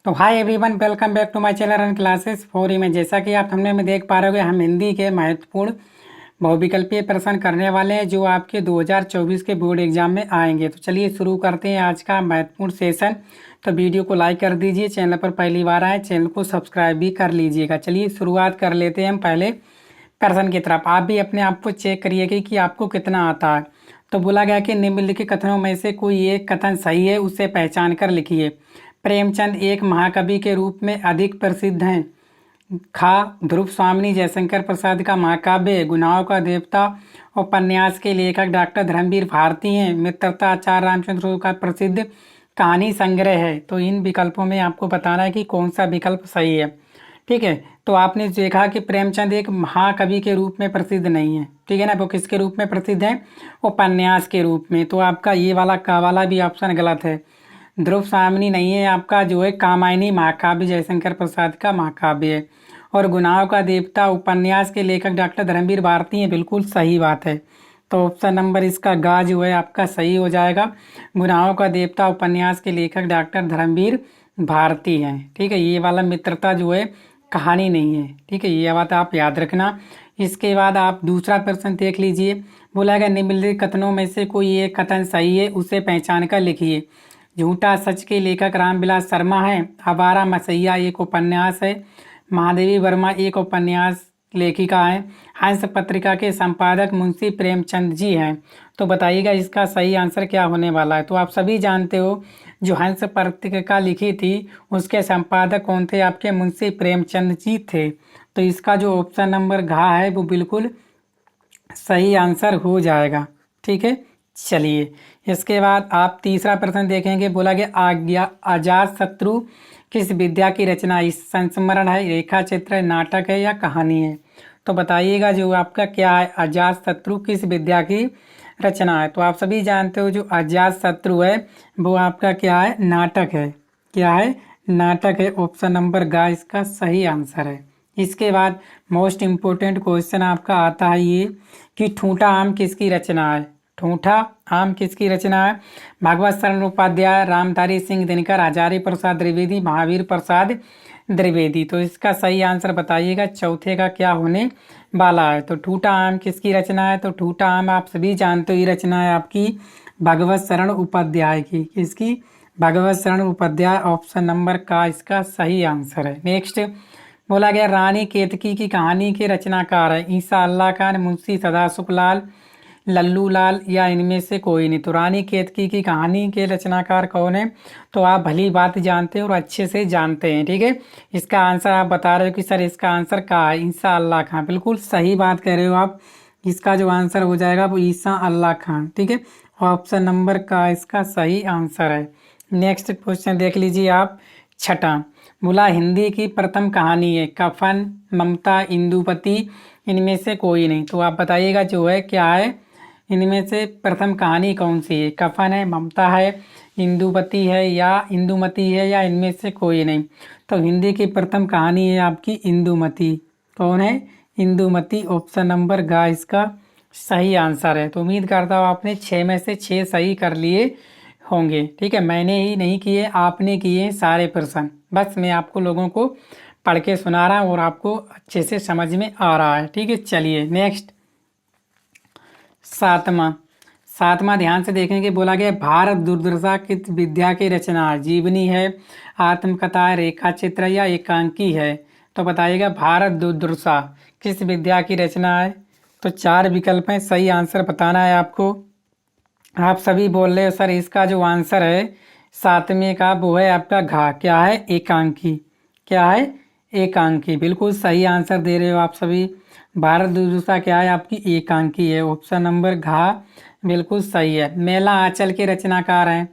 तो hi everyone, welcome back to my channel run classes for में। जैसा कि आप हमने में देख पा रहे हो, हम हिंदी के महत्वपूर्ण बहुविकल्पीय प्रश्न करने वाले हैं जो आपके 2024 के बोर्ड एग्जाम में आएंगे। तो चलिए शुरू करते हैं आज का महत्वपूर्ण सेशन। तो वीडियो को लाइक कर दीजिए, चैनल पर पहली बार आए चैनल को सब्सक्राइब भी कर लीजिएगा। चलिए शुरुआत कर लेते हैं हम पहले प्रश्न की तरफ। आप भी अपने आप को चेक करिएगा कि आपको कितना आता है। तो बोला गया कि निम्नलिखित कथनों में से कोई एक कथन सही है, उसे पहचान कर लिखिए। प्रेमचंद एक महाकवि के रूप में अधिक प्रसिद्ध हैं। खा ध्रुव स्वामिनी जयशंकर प्रसाद का महाकाव्य गुनाहों का देवता उपन्यास के लेखक डॉक्टर धर्मवीर भारती हैं। मित्रता आचार्य रामचंद्र का प्रसिद्ध कहानी संग्रह है। तो इन विकल्पों में आपको बताना है कि कौन सा विकल्प सही है। ठीक है, तो आपने देखा कि प्रेमचंद एक महाकवि के रूप में प्रसिद्ध नहीं है। ठीक है ना, वो किसके रूप में प्रसिद्ध है? उपन्यास के रूप में। तो आपका ये वाला का वाला भी ऑप्शन गलत है। ध्रुव स्वामिनी नहीं है, आपका जो है कामायनी महाकाव्य जयशंकर प्रसाद का महाकाव्य है। और गुनाहों का देवता उपन्यास के लेखक डॉक्टर धर्मवीर भारती हैं, बिल्कुल सही बात है। तो ऑप्शन नंबर इसका गा जो है आपका सही हो जाएगा। गुनाहों का देवता उपन्यास के लेखक डॉक्टर धर्मवीर भारती हैं। ठीक है, ये वाला मित्रता जो है कहानी नहीं है। ठीक है, ये बात आप याद रखना। इसके बाद आप दूसरा प्रश्न देख लीजिए। बोला गया निम्नलिखित कथनों में से कोई एक कथन सही है, उसे पहचान कर लिखिए। झूठा सच के लेखक रामविलास शर्मा हैं। आवारा मसैया एक उपन्यास है। महादेवी वर्मा एक उपन्यास लेखिका है। हंस पत्रिका के संपादक मुंशी प्रेमचंद जी हैं। तो बताइएगा इसका सही आंसर क्या होने वाला है। तो आप सभी जानते हो जो हंस पत्रिका लिखी थी उसके संपादक कौन थे? आपके मुंशी प्रेमचंद जी थे। तो इसका जो ऑप्शन नंबर घ है वो बिल्कुल सही आंसर हो जाएगा। ठीक है, चलिए इसके बाद आप तीसरा प्रश्न देखेंगे। बोला गया आज्ञा अजात शत्रु किस विद्या की रचना? इस संस्मरण है, रेखा चित्र है, नाटक है या कहानी है? तो बताइएगा जो आपका क्या है, अजात शत्रु किस विद्या की रचना है? तो आप सभी जानते हो जो अजात शत्रु है वो आपका क्या है? नाटक है। क्या है? नाटक है। ऑप्शन नंबर ग इसका सही आंसर है। इसके बाद मोस्ट इम्पोर्टेंट क्वेश्चन आपका आता है ये कि ठूठा आम किसकी रचना है? ठूठा आम किसकी रचना है? भागवत शरण उपाध्याय, रामधारी सिंह दिनकर, हजारी प्रसाद द्विवेदी, महावीर प्रसाद द्विवेदी। तो इसका सही आंसर बताइएगा, चौथे का क्या होने वाला है। तो ठूठा आम किसकी रचना है? तो ठूठा आम आप सभी जानते हो ये रचना है आपकी भागवत शरण उपाध्याय की। किसकी? भागवत शरण उपाध्याय। ऑप्शन नंबर का इसका सही आंसर है। नेक्स्ट बोला गया रानी केतकी की कहानी के रचनाकार है। ईसा अल्लाह खान, मुंशी सदाशिवलाल, लल्लू लाल या इनमें से कोई नहीं। तो रानी केतकी की कहानी के रचनाकार कौन है? तो आप भली बात जानते हो और अच्छे से जानते हैं। ठीक है, इसका आंसर आप बता रहे हो कि सर इसका आंसर क्या है? ईसा अल्लाह खान। बिल्कुल सही बात कह रहे हो आप। इसका जो आंसर हो जाएगा वो ईसा अल्लाह खान। ठीक है, ऑप्शन नंबर का इसका सही आंसर है। नेक्स्ट क्वेश्चन देख लीजिए आप, छठा। बोला हिंदी की प्रथम कहानी है। कफन, ममता, इंदुपति, इनमें से कोई नहीं। तो आप बताइएगा जो है क्या है, इनमें से प्रथम कहानी कौन सी है? कफन है, ममता है, इंदुपति है या इंदुमती है या इनमें से कोई नहीं। तो हिंदी की प्रथम कहानी है आपकी इंदुमती। कौन है? इंदुमती। ऑप्शन नंबर ग इसका सही आंसर है। तो उम्मीद करता हूँ आपने 6 में से 6 सही कर लिए होंगे। ठीक है, मैंने ही नहीं किए, आपने किए सारे प्रश्न। बस मैं आपको लोगों को पढ़ के सुना रहा हूँ और आपको अच्छे से समझ में आ रहा है। ठीक है, चलिए नेक्स्ट सातवां ध्यान से देखेंगे। बोला गया भारत दुर्दशा किस विद्या की रचना है? जीवनी है, आत्मकथा है, रेखा चित्र या एकांकी है? तो बताइएगा भारत दुर्दशा किस विद्या की रचना है? तो 4 विकल्प हैं, सही आंसर बताना है आपको। आप सभी बोल रहे हो सर इसका जो आंसर है 7वें का वो है आपका घा। क्या है? एकांकी। क्या है? एकांकी। बिल्कुल सही आंसर दे रहे हो आप सभी। भारत दुर्दशा क्या है आपकी? एकांकी है। ऑप्शन नंबर घा बिल्कुल सही है। मेला आंचल के रचनाकार हैं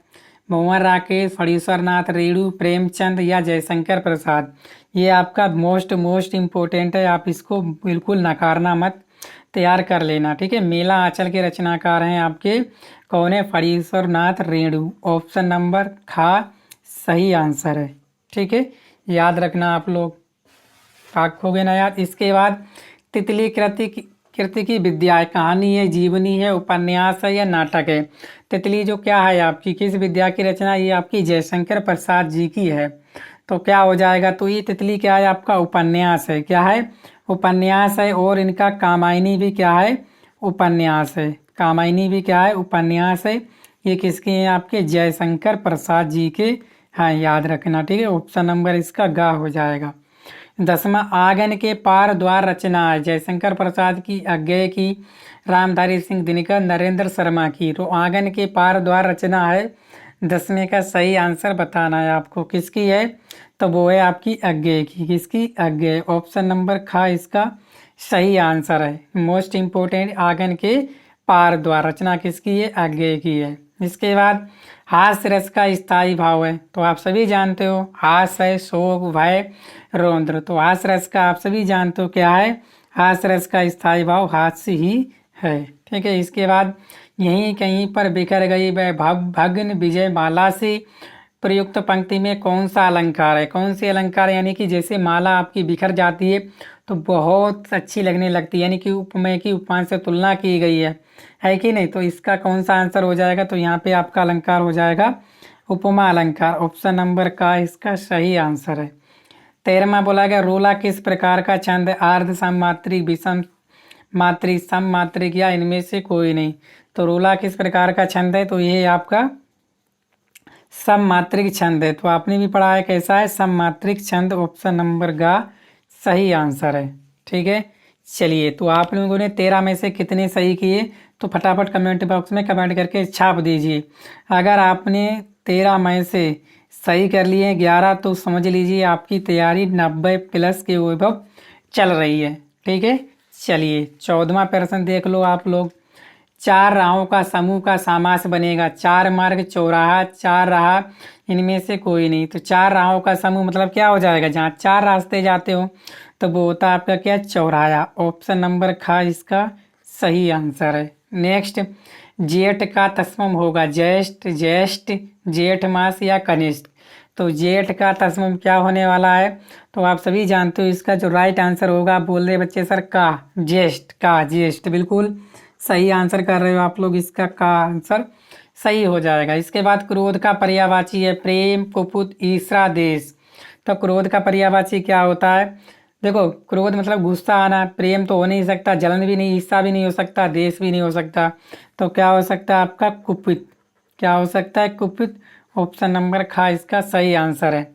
भंवर राकेश, फणीश्वर नाथ रेणु, प्रेमचंद या जयशंकर प्रसाद? ये आपका मोस्ट इम्पोर्टेंट है, आप इसको बिल्कुल नकारना मत, तैयार कर लेना। ठीक है, मेला आंचल के रचनाकार हैं आपके कौन है? फणीश्वर नाथ रेणु। ऑप्शन नंबर खा सही आंसर है। ठीक है, याद रखना आप लोग, रखोगे ना याद। इसके बाद तितली कृति की विद्या है। कहानी है, जीवनी है, उपन्यास है या नाटक है? तितली जो क्या है आपकी किस विद्या की रचना? ये आपकी जयशंकर प्रसाद जी की है। तो क्या हो जाएगा, तो ये तितली क्या है आपका उपन्यास है, क्या है उपन्यास है। और इनका कामायनी भी क्या है उपन्यास है, कामायनी भी क्या है उपन्यास है। ये किसके हैं आपके जयशंकर प्रसाद जी के हैं, याद रखना ठीक है। ऑप्शन नंबर इसका गा हो जाएगा। 10वां आंगन के पार द्वार रचना है जयशंकर प्रसाद की, अज्ञेय की, रामधारी सिंह दिनकर, नरेंद्र शर्मा की। तो आंगन के पार द्वार रचना है 10वें का सही आंसर बताना है आपको, किसकी है, तो वो है आपकी अज्ञेय की, किसकी अज्ञेय। ऑप्शन नंबर खा इसका सही आंसर है। मोस्ट इम्पोर्टेंट आंगन के पार द्वार रचना किसकी है, अज्ञेय की है। इसके बाद हास्य रस का स्थायी भाव है, तो आप सभी जानते हो हास्य है, शोक, भय, रौद्र। तो हास्य रस का आप सभी जानते हो क्या है, हास्य रस का स्थायी भाव हास्य ही है, ठीक है। इसके बाद यहीं कहीं पर बिखर गई वह भग्न विजय माला से प्रयुक्त पंक्ति में कौन सा अलंकार है, कौन सी अलंकार है, यानी कि जैसे माला आपकी बिखर जाती है तो बहुत अच्छी लगने लगती है, यानी कि उपमेय की उपमान से तुलना की गई है कि नहीं। तो इसका कौन सा आंसर हो जाएगा, तो यहाँ पे आपका अलंकार हो जाएगा उपमा अलंकार। ऑप्शन नंबर का इसका सही आंसर है। 13वां बोला गया रोला किस प्रकार का छंद है, आर्ध सममात्रिक, विषम मात्रिक, सम मात्रिक या इनमें से कोई नहीं। तो रोला किस प्रकार का छंद है, तो ये आपका सममात्रिक छंद है। तो आपने भी पढ़ा है कैसा है सममात्रिक छंद। ऑप्शन नंबर गा सही आंसर है, ठीक है। चलिए, तो आप लोगों ने 13 में से कितने सही किए, तो फटाफट कमेंट बॉक्स में कमेंट करके छाप दीजिए। अगर आपने 13 में से सही कर लिए 11 तो समझ लीजिए आपकी तैयारी 90+ के वैभव चल रही है, ठीक है। चलिए 14वां प्रश्न देख लो आप लोग। 4 राहों का समूह का समास बनेगा, 4 मार्ग, चौराहा, 4 राह, इनमें से कोई नहीं। तो 4 राहों का समूह मतलब क्या हो जाएगा, जहाँ 4 रास्ते जाते हो तो वो होता है आपका क्या, चौराहा। ऑप्शन नंबर खा इसका सही आंसर है। नेक्स्ट, जेठ का तत्सम होगा ज्येष्ठ, ज्येष्ठ, जेठ मास या कनिष्ठ। तो जेठ का तत्सम क्या होने वाला है, तो आप सभी जानते हो इसका जो राइट आंसर होगा, आप बोल रहे बच्चे सर का, ज्येष्ठ का, ज्येष्ठ बिल्कुल सही आंसर कर रहे हो आप लोग, इसका का आंसर सही हो जाएगा। इसके बाद क्रोध का पर्यायवाची है प्रेम, कुपुत, ईर्ष्या, देश। तो क्रोध का पर्यायवाची क्या होता है, देखो क्रोध मतलब गुस्सा आना, प्रेम तो हो नहीं सकता, जलन भी नहीं, ईर्ष्या भी नहीं हो सकता, देश भी नहीं हो सकता। तो क्या हो सकता है आपका कुपित, क्या हो सकता है कुपित। ऑप्शन नंबर खा इसका सही आंसर है।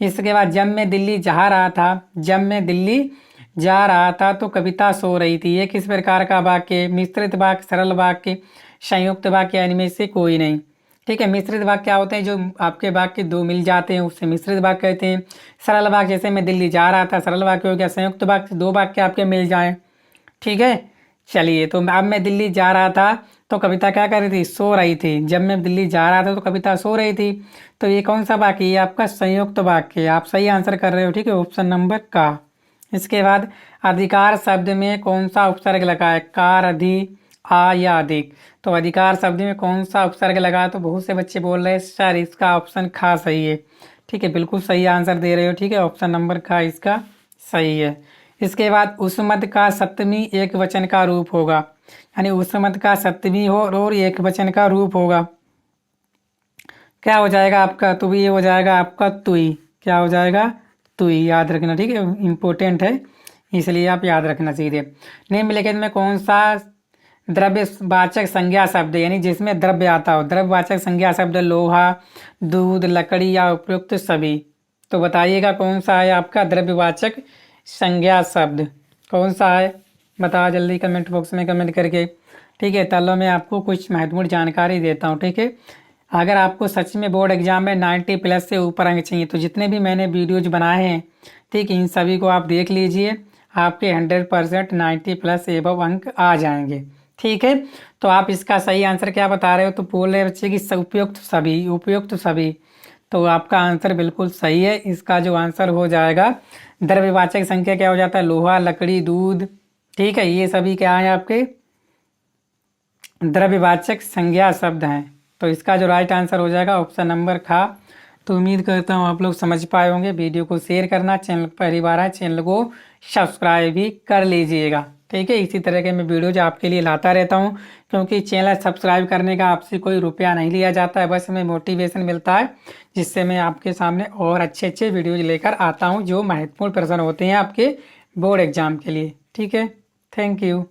इसके बाद जब मैं दिल्ली जा रहा था, जब मैं दिल्ली जा रहा था तो कविता सो रही थी। ये किस प्रकार का वाक्य, मिश्रित वाक्य, सरल वाक्य, संयुक्त वाक्य, इनमें से कोई नहीं, ठीक है। मिश्रित वाक्य क्या होते हैं, जो आपके वाक्य दो मिल जाते हैं उससे मिश्रित वाक्य कहते हैं। सरल वाक्य जैसे मैं दिल्ली जा रहा था सरल वाक्य हो गया। संयुक्त वाक्य 2 वाक्य आपके मिल जाएं, ठीक है। चलिए, तो अब मैं दिल्ली जा रहा था तो कविता क्या कर रही थी, सो रही थी। जब मैं दिल्ली जा रहा था तो कविता सो रही थी। तो ये कौन सा वाक्य, ये आपका संयुक्त वाक्य, आप सही आंसर कर रहे हो, ठीक है। ऑप्शन नंबर का। इसके बाद अधिकार शब्द में कौन सा उपसर्ग लगा है, कार, अधि, आ या अधिक। तो अधिकार शब्द में कौन सा उपसर्ग लगा, तो बहुत से बच्चे बोल रहे हैं सर इसका ऑप्शन खा सही है, ठीक है, बिल्कुल सही आंसर दे रहे हो, ठीक है। ऑप्शन नंबर खा इसका सही है। इसके बाद उसमत का सप्तमी एक वचन का रूप होगा, यानी उसमत का सप्तमी हो और एक वचन का रूप होगा, क्या हो जाएगा आपका, तो ये हो जाएगा आपका तुई, क्या हो जाएगा तुई, याद रखना, ठीक है, इम्पोर्टेंट है इसलिए आप याद रखना चाहिए। निम्नलिखित में कौन सा द्रव्यवाचक संज्ञा शब्द यानी जिसमें द्रव्य आता हो, द्रव्यवाचक संज्ञा शब्द लोहा, दूध, लकड़ी या उपयुक्त सभी। तो बताइएगा कौन सा है आपका द्रव्यवाचक संज्ञा शब्द, कौन सा है, बताओ जल्दी कमेंट बॉक्स में कमेंट करके, ठीक है। चलो मैं आपको कुछ महत्वपूर्ण जानकारी देता हूँ, ठीक है। अगर आपको सच में बोर्ड एग्जाम में 90+ से ऊपर अंक चाहिए तो जितने भी मैंने वीडियोज बनाए हैं, ठीक, इन सभी को आप देख लीजिए, आपके 100% 90+ एबव अंक आ जाएंगे, ठीक है। तो आप इसका सही आंसर क्या बता रहे हो, तो बोल रहे बच्चे कि उपयुक्त सभी, उपयुक्त सभी। तो आपका आंसर बिल्कुल सही है। इसका जो आंसर हो जाएगा द्रव्यवाचक संख्या क्या हो जाता है, लोहा, लकड़ी, दूध, ठीक है, ये सभी क्या है आपके द्रव्यवाचक संज्ञा शब्द हैं। तो इसका जो राइट आंसर हो जाएगा ऑप्शन नंबर खा। तो उम्मीद करता हूँ आप लोग समझ पाए होंगे। वीडियो को शेयर करना, चैनल पहली बार है चैनल को सब्सक्राइब भी कर लीजिएगा। ठीक है। इसी तरह के मैं वीडियोज आपके लिए लाता रहता हूँ, क्योंकि चैनल सब्सक्राइब करने का आपसे कोई रुपया नहीं लिया जाता है, बस हमें मोटिवेशन मिलता है, जिससे मैं आपके सामने और अच्छे अच्छे वीडियोज लेकर आता हूँ जो महत्वपूर्ण प्रश्न होते हैं आपके बोर्ड एग्जाम के लिए। ठीक है, थैंक यू।